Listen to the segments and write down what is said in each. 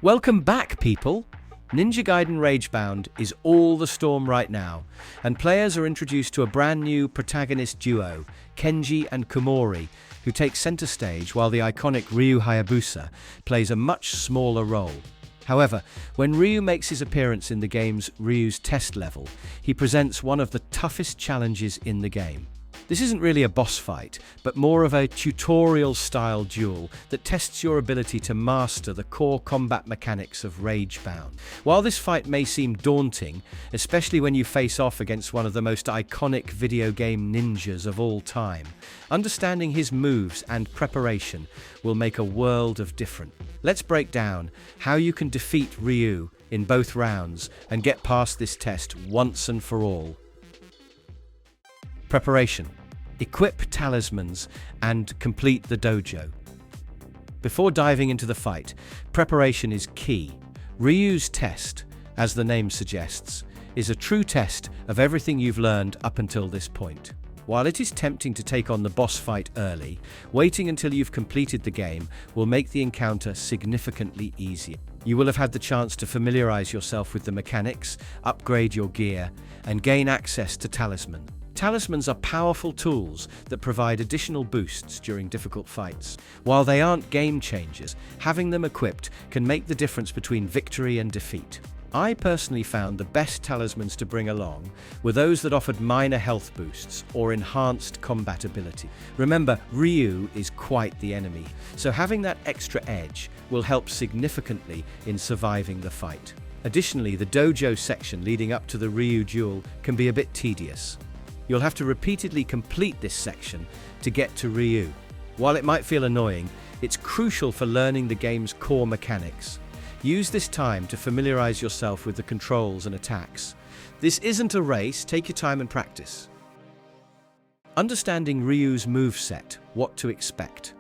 Welcome back, people! Ninja Gaiden Ragebound is all the storm right now, and players are introduced to a brand new protagonist duo, Kenji and Komori, who take center stage while the iconic Ryu Hayabusa plays a much smaller role. However, when Ryu makes his appearance in the game's Ryu's Test level, he presents one of the toughest challenges in the game. This isn't really a boss fight, but more of a tutorial-style duel that tests your ability to master the core combat mechanics of Ragebound. While this fight may seem daunting, especially when you face off against one of the most iconic video game ninjas of all time, understanding his moves and preparation will make a world of difference. Let's break down how you can defeat Ryu in both rounds and get past this test once and for all. Preparation. Equip Talismans and complete the Dojo. Before diving into the fight, preparation is key. Ryu's test, as the name suggests, is a true test of everything you've learned up until this point. While it is tempting to take on the boss fight early, waiting until you've completed the game will make the encounter significantly easier. You will have had the chance to familiarize yourself with the mechanics, upgrade your gear, and gain access to Talisman. Talismans are powerful tools that provide additional boosts during difficult fights. While they aren't game changers, having them equipped can make the difference between victory and defeat. I personally found the best talismans to bring along were those that offered minor health boosts or enhanced combat ability. Remember, Ryu is quite the enemy, so having that extra edge will help significantly in surviving the fight. Additionally, the dojo section leading up to the Ryu duel can be a bit tedious. You'll have to repeatedly complete this section to get to Ryu. While it might feel annoying, it's crucial for learning the game's core mechanics. Use this time to familiarize yourself with the controls and attacks. This isn't a race, take your time and practice. Understanding Ryu's moveset, what to expect.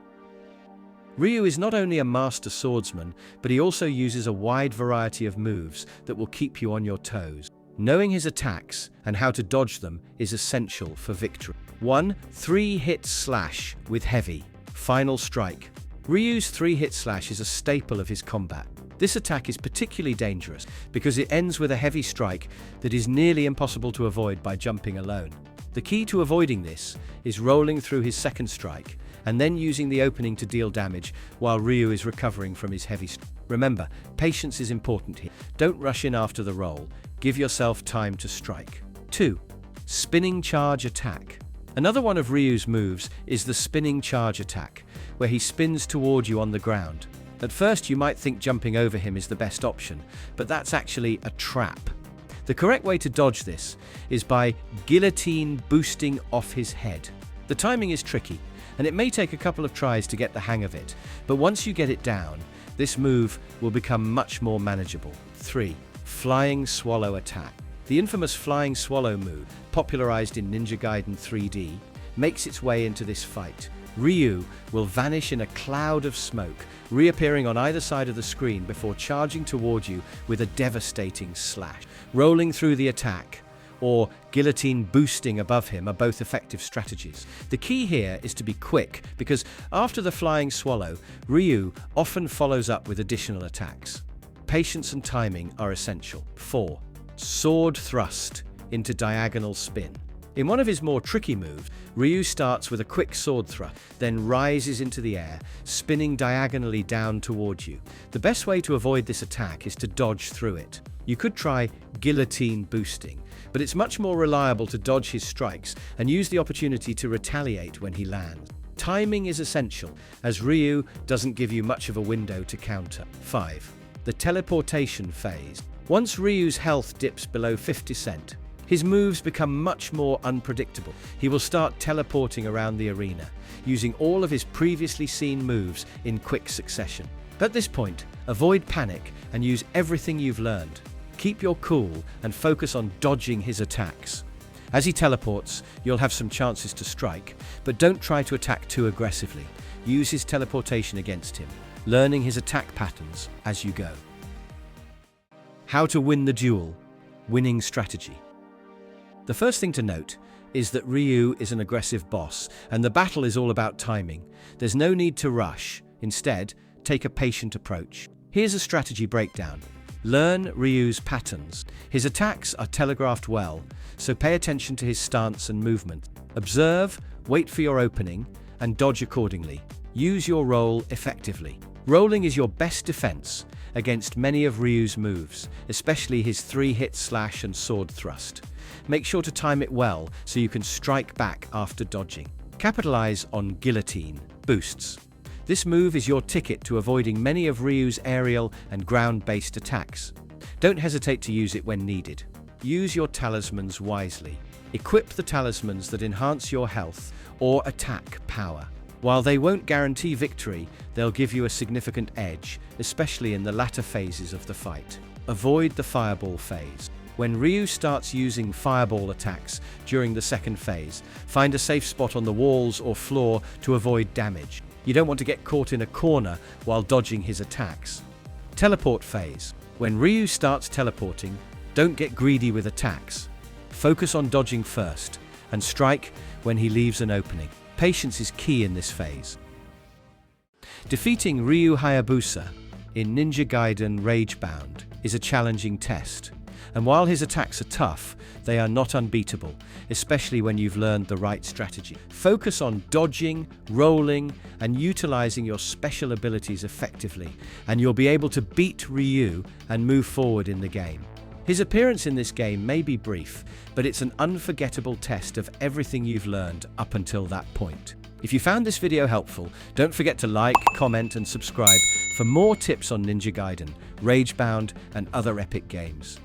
Ryu is not only a master swordsman, but he also uses a wide variety of moves that will keep you on your toes. Knowing his attacks and how to dodge them is essential for victory. 1. 3-hit slash with heavy. Final strike. Ryu's 3-hit slash is a staple of his combat. This attack is particularly dangerous because it ends with a heavy strike that is nearly impossible to avoid by jumping alone. The key to avoiding this is rolling through his second strike and then using the opening to deal damage while Ryu is recovering from his heavy strike. Remember, patience is important here. Don't rush in after the roll. Give yourself time to strike. 2. Spinning charge attack. Another one of Ryu's moves is the spinning charge attack, where he spins toward you on the ground. At first you might think jumping over him is the best option, but that's actually a trap. The correct way to dodge this is by guillotine boosting off his head. The timing is tricky, and it may take a couple of tries to get the hang of it, but once you get it down, this move will become much more manageable. 3. Flying Swallow attack. The infamous Flying Swallow move, popularized in Ninja Gaiden 3D, makes its way into this fight. Ryu will vanish in a cloud of smoke, reappearing on either side of the screen before charging toward you with a devastating slash. Rolling through the attack or guillotine boosting above him are both effective strategies. The key here is to be quick, because after the Flying Swallow, Ryu often follows up with additional attacks. Patience and timing are essential. 4. Sword thrust into diagonal spin. In one of his more tricky moves, Ryu starts with a quick sword thrust, then rises into the air, spinning diagonally down towards you. The best way to avoid this attack is to dodge through it. You could try guillotine boosting, but it's much more reliable to dodge his strikes and use the opportunity to retaliate when he lands. Timing is essential, as Ryu doesn't give you much of a window to counter. 5. The teleportation phase. Once Ryu's health dips below 50%, his moves become much more unpredictable. He will start teleporting around the arena, using all of his previously seen moves in quick succession. At this point, avoid panic and use everything you've learned. Keep your cool and focus on dodging his attacks. As he teleports, you'll have some chances to strike, but don't try to attack too aggressively. Use his teleportation against him, learning his attack patterns as you go. How to win the duel. Winning strategy. The first thing to note is that Ryu is an aggressive boss, and the battle is all about timing. There's no need to rush. Instead, take a patient approach. Here's a strategy breakdown. Learn Ryu's patterns. His attacks are telegraphed well, so pay attention to his stance and movement. Observe, wait for your opening, and dodge accordingly. Use your roll effectively. Rolling is your best defense against many of Ryu's moves, especially his 3-hit slash and sword thrust. Make sure to time it well so you can strike back after dodging. Capitalize on guillotine boosts. This move is your ticket to avoiding many of Ryu's aerial and ground-based attacks. Don't hesitate to use it when needed. Use your talismans wisely. Equip the talismans that enhance your health or attack power. While they won't guarantee victory, they'll give you a significant edge, especially in the latter phases of the fight. Avoid the fireball phase. When Ryu starts using fireball attacks during the second phase, find a safe spot on the walls or floor to avoid damage. You don't want to get caught in a corner while dodging his attacks. Teleport phase. When Ryu starts teleporting, don't get greedy with attacks. Focus on dodging first, and strike when he leaves an opening. Patience is key in this phase. Defeating Ryu Hayabusa in Ninja Gaiden Ragebound is a challenging test, and while his attacks are tough, they are not unbeatable, especially when you've learned the right strategy. Focus on dodging, rolling, and utilizing your special abilities effectively, and you'll be able to beat Ryu and move forward in the game. His appearance in this game may be brief, but it's an unforgettable test of everything you've learned up until that point. If you found this video helpful, don't forget to like, comment, and subscribe for more tips on Ninja Gaiden, Ragebound, and other epic games.